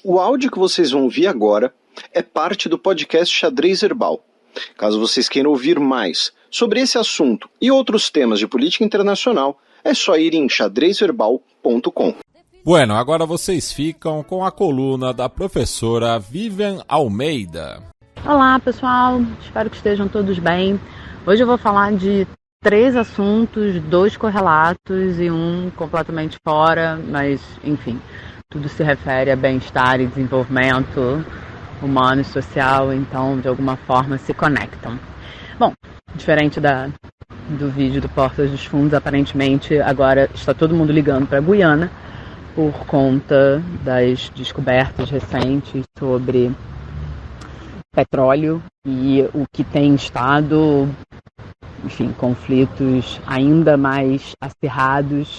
O áudio que vocês vão ouvir agora é parte do podcast Xadrez Herbal. Caso vocês queiram ouvir mais sobre esse assunto e outros temas de política internacional, é só ir em xadrezherbal.com. Bueno, agora vocês ficam com a coluna da professora Vivian Almeida. Olá pessoal, espero que estejam todos bem. Hoje eu vou falar de 3 assuntos, 2 correlatos e um completamente fora, mas enfim, tudo se refere a bem-estar e desenvolvimento humano e social, então de alguma forma se conectam. Bom, diferente do vídeo do Portas dos Fundos, aparentemente agora está todo mundo ligando para a Guiana por conta das descobertas recentes sobre petróleo e o que tem estado, enfim, conflitos ainda mais acirrados,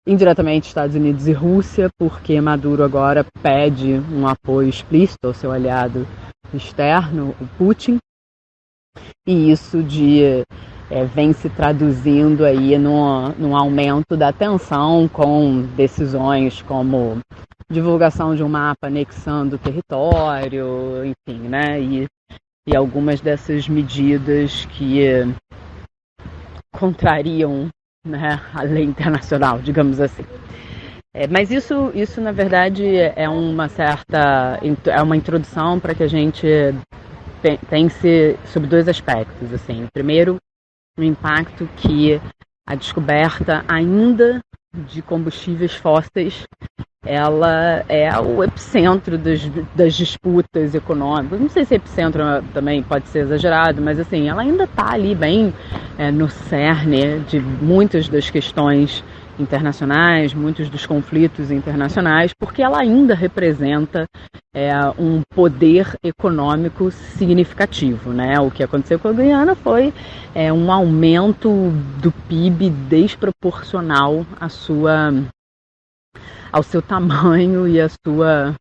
indiretamente Estados Unidos e Rússia, porque Maduro agora pede um apoio explícito ao seu aliado externo, o Putin, e isso vem se traduzindo aí num aumento da tensão com decisões como divulgação de um mapa anexando o território, enfim, né, e algumas dessas medidas que contrariam, né, a lei internacional, digamos assim. Mas isso na verdade é uma introdução para que a gente pense sobre 2 aspectos, assim. Primeiro, o impacto que a descoberta ainda de combustíveis fósseis ela é o epicentro das disputas econômicas. Não sei se epicentro também pode ser exagerado, mas assim, ela ainda está ali bem no cerne de muitas das questões internacionais, muitos dos conflitos internacionais, porque ela ainda representa um poder econômico significativo, né? O que aconteceu com a Guiana foi um aumento do PIB desproporcional ao seu tamanho e a sua,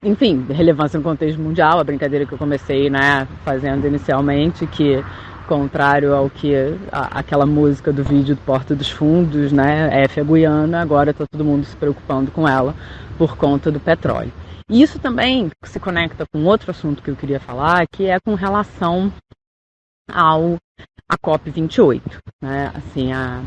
enfim, relevância no contexto mundial. A brincadeira que eu comecei, né, fazendo inicialmente, que contrário ao que aquela música do vídeo do Porta dos Fundos, né, F a Guiana, agora está todo mundo se preocupando com ela por conta do petróleo. E isso também se conecta com outro assunto que eu queria falar, que é com relação à COP28, né, assim, a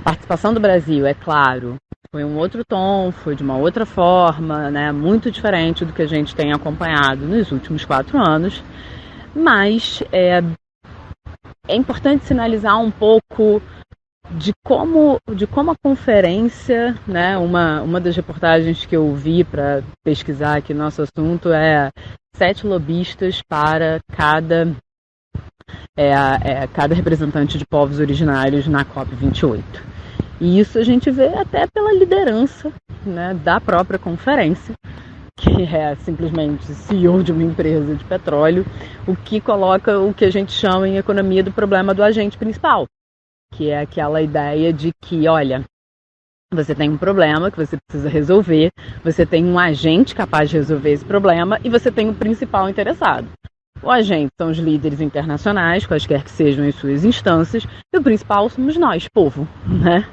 participação do Brasil, é claro, foi um outro tom, foi de uma outra forma, né, muito diferente do que a gente tem acompanhado nos últimos 4 anos, mas é importante sinalizar um pouco de como a conferência, né, uma das reportagens que eu vi para pesquisar aqui no nosso assunto é 7 lobistas para cada representante de povos originários na COP28. E isso a gente vê até pela liderança, né, da própria conferência, que é simplesmente CEO de uma empresa de petróleo, o que coloca o que a gente chama em economia do problema do agente principal, que é aquela ideia de que, olha, você tem um problema que você precisa resolver, você tem um agente capaz de resolver esse problema e você tem o principal interessado. O agente são os líderes internacionais, quaisquer que sejam as suas instâncias, e o principal somos nós, povo, né?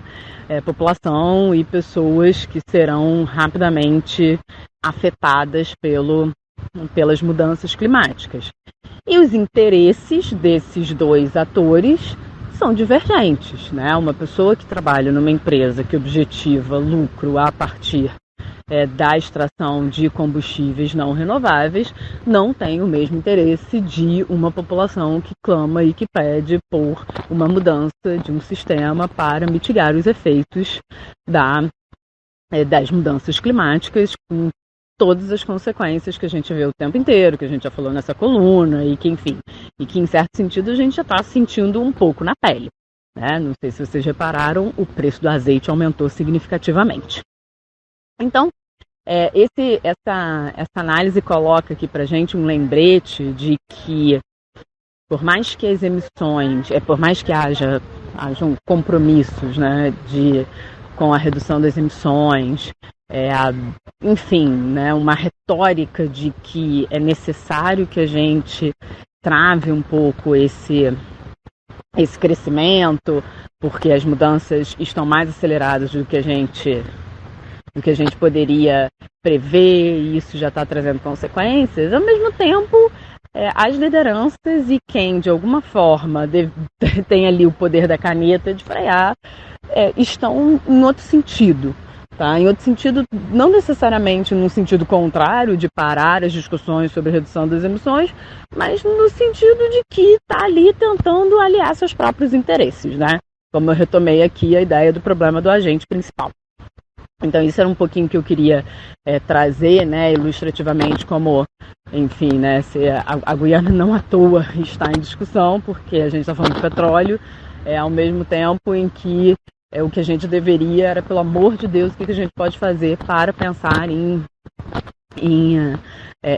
População e pessoas que serão rapidamente afetadas pelas mudanças climáticas. E os interesses desses 2 atores são divergentes, né? Uma pessoa que trabalha numa empresa que objetiva lucro a partir da extração de combustíveis não renováveis não tem o mesmo interesse de uma população que clama e que pede por uma mudança de um sistema para mitigar os efeitos das mudanças climáticas, com todas as consequências que a gente vê o tempo inteiro, que a gente já falou nessa coluna e que, enfim, e que em certo sentido a gente já está sentindo um pouco na pele, né? Não sei se vocês repararam, o preço do azeite aumentou significativamente. Então, essa análise coloca aqui para a gente um lembrete de que, por mais que as emissões, por mais que hajam compromissos, né, com a redução das emissões, enfim, né, uma retórica de que é necessário que a gente trave um pouco esse crescimento, porque as mudanças estão mais aceleradas do que a gente do que a gente poderia prever, e isso já está trazendo consequências. Ao mesmo tempo, as lideranças e quem, de alguma forma, tem ali o poder da caneta de frear, estão em outro sentido. Tá? Em outro sentido, não necessariamente no sentido contrário de parar as discussões sobre redução das emissões, mas no sentido de que está ali tentando aliar seus próprios interesses, né? Como eu retomei aqui a ideia do problema do agente principal. Então isso era um pouquinho que eu queria trazer, né, ilustrativamente, como, enfim, né, a Guiana não à toa está em discussão, porque a gente está falando de petróleo, ao mesmo tempo em que o que a gente deveria era, pelo amor de Deus, o que a gente pode fazer para pensar em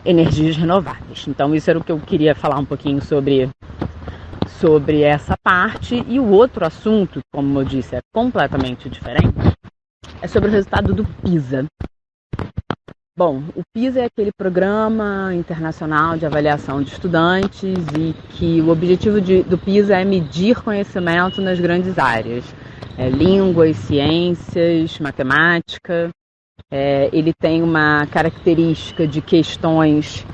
energias renováveis. Então isso era o que eu queria falar um pouquinho sobre essa parte. E o outro assunto, como eu disse, é completamente diferente, é sobre o resultado do PISA. Bom, o PISA é aquele programa internacional de avaliação de estudantes e que o objetivo do PISA é medir conhecimento nas grandes áreas. Línguas, ciências, matemática. Ele tem uma característica de questões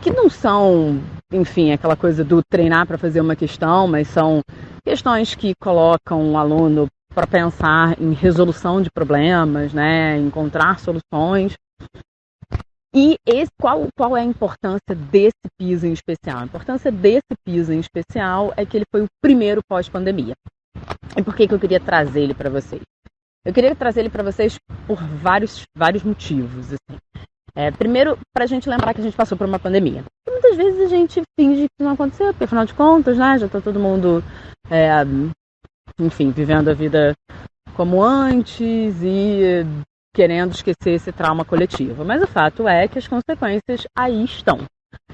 que não são, enfim, aquela coisa do treinar para fazer uma questão, mas são questões que colocam o aluno para pensar em resolução de problemas, né, encontrar soluções. E qual é a importância desse PISA em especial? A importância desse PISA em especial é que ele foi o primeiro pós-pandemia. E por que eu queria trazer ele para vocês? Eu queria trazer ele para vocês por vários motivos. Assim. Primeiro, para a gente lembrar que a gente passou por uma pandemia. E muitas vezes a gente finge que não aconteceu, porque afinal de contas, né, já está todo mundo, enfim, vivendo a vida como antes e querendo esquecer esse trauma coletivo. Mas o fato é que as consequências aí estão.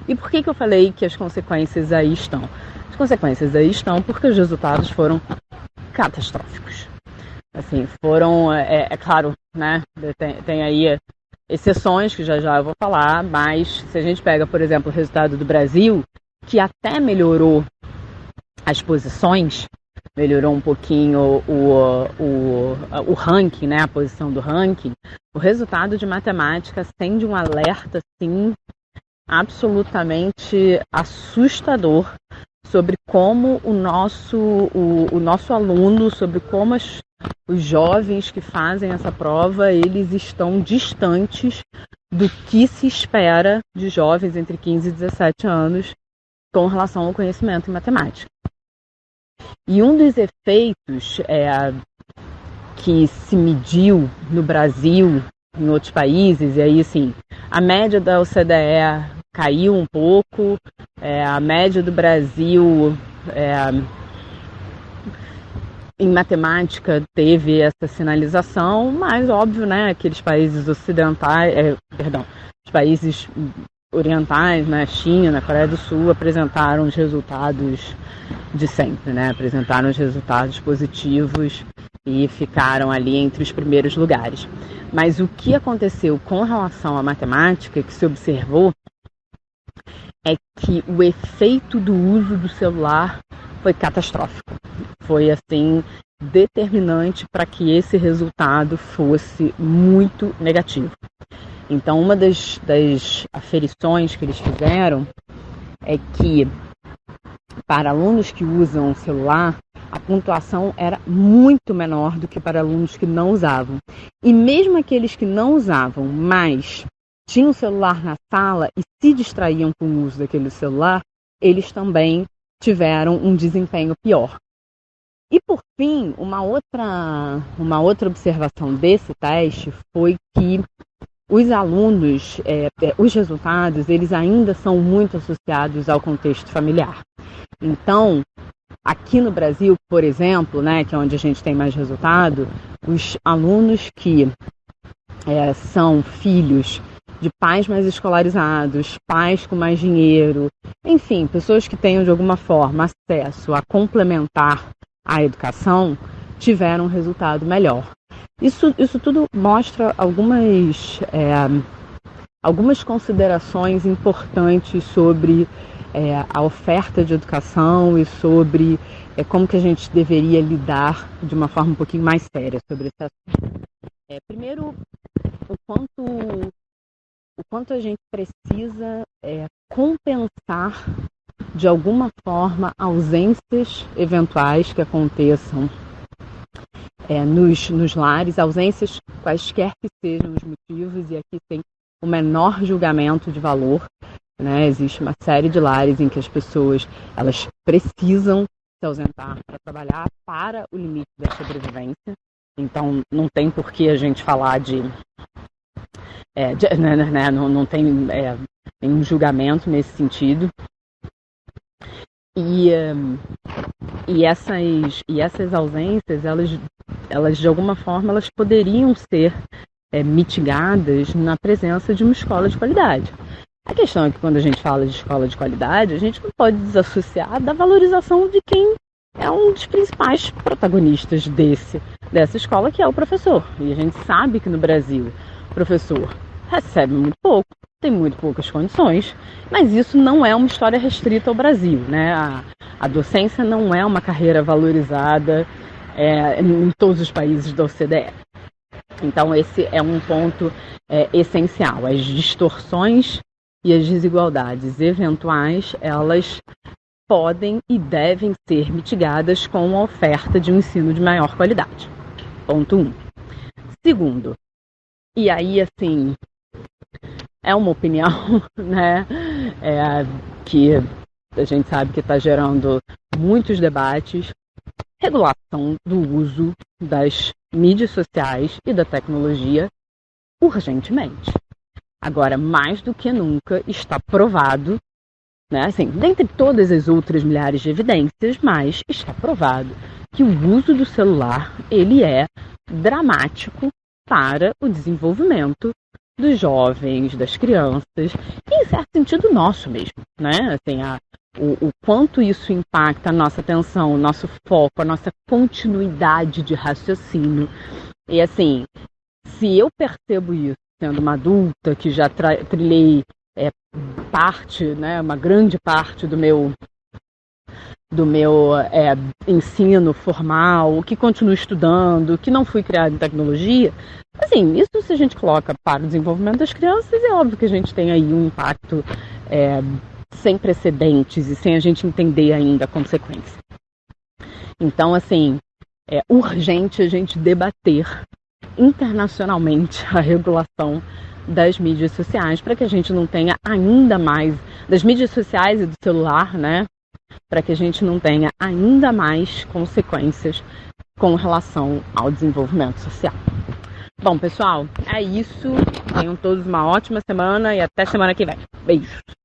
E por que eu falei que as consequências aí estão? As consequências aí estão porque os resultados foram catastróficos. Assim, foram, claro, né, tem aí exceções que já eu vou falar, mas se a gente pega, por exemplo, o resultado do Brasil, que até melhorou as posições, melhorou um pouquinho o ranking, né, a posição do ranking, o resultado de matemática acende um alerta, assim, absolutamente assustador sobre como o nosso aluno, sobre como os jovens que fazem essa prova, eles estão distantes do que se espera de jovens entre 15 e 17 anos com relação ao conhecimento em matemática. E um dos efeitos que se mediu no Brasil, em outros países, e aí, assim, a média da OCDE caiu um pouco, a média do Brasil em matemática teve essa sinalização, mas óbvio, né, aqueles países ocidentais, os países orientais, na China, na Coreia do Sul, apresentaram os resultados de sempre, né, apresentaram os resultados positivos e ficaram ali entre os primeiros lugares. Mas o que aconteceu com relação à matemática, que se observou, é que o efeito do uso do celular foi catastrófico. Foi, assim, determinante para que esse resultado fosse muito negativo. Então, uma das aferições que eles fizeram é que, para alunos que usam o celular, a pontuação era muito menor do que para alunos que não usavam. E mesmo aqueles que não usavam, mas tinham o celular na sala e se distraíam com o uso daquele celular, eles também tiveram um desempenho pior. E, por fim, uma outra observação desse teste foi que os alunos, os resultados, eles ainda são muito associados ao contexto familiar. Então, aqui no Brasil, por exemplo, né, que é onde a gente tem mais resultado, os alunos que são filhos de pais mais escolarizados, pais com mais dinheiro, enfim, pessoas que tenham de alguma forma acesso a complementar a educação, tiveram um resultado melhor. Isso tudo mostra algumas considerações importantes sobre a oferta de educação e sobre como que a gente deveria lidar de uma forma um pouquinho mais séria sobre esse assunto. Primeiro, o quanto a gente precisa compensar de alguma forma ausências eventuais que aconteçam nos lares, ausências quaisquer que sejam os motivos, e aqui tem o menor julgamento de valor, né? Existe uma série de lares em que as pessoas elas precisam se ausentar para trabalhar para o limite da sobrevivência, então não tem por que a gente falar não tem nenhum julgamento nesse sentido. E essas ausências, elas de alguma forma elas poderiam ser mitigadas na presença de uma escola de qualidade. A questão é que quando a gente fala de escola de qualidade, a gente não pode desassociar da valorização de quem é um dos principais protagonistas dessa escola, que é o professor. E a gente sabe que no Brasil o professor recebe muito pouco, tem muito poucas condições, mas isso não é uma história restrita ao Brasil, né? A docência não é uma carreira valorizada em todos os países da OCDE. Então esse é um ponto essencial. As distorções e as desigualdades eventuais, elas podem e devem ser mitigadas com a oferta de um ensino de maior qualidade. Ponto 1. Segundo, e aí assim, é uma opinião, né, que a gente sabe que está gerando muitos debates, regulação do uso das mídias sociais e da tecnologia urgentemente. Agora, mais do que nunca, está provado, né, assim, dentre todas as outras milhares de evidências, mas está provado que o uso do celular, ele é dramático para o desenvolvimento dos jovens, das crianças, e em certo sentido nosso mesmo, né? Assim, o quanto isso impacta a nossa atenção, o nosso foco, a nossa continuidade de raciocínio. E assim, se eu percebo isso sendo uma adulta que já trilhei parte, né, uma grande parte do meu ensino formal, que continuo estudando, que não fui criado em tecnologia, assim, isso se a gente coloca para o desenvolvimento das crianças, é óbvio que a gente tem aí um impacto sem precedentes e sem a gente entender ainda a consequência. Então, assim, é urgente a gente debater internacionalmente a regulação das mídias sociais, para que a gente não tenha ainda mais, das mídias sociais e do celular, né? Para que a gente não tenha ainda mais consequências com relação ao desenvolvimento social. Bom, pessoal, é isso. Tenham todos uma ótima semana e até semana que vem. Beijos!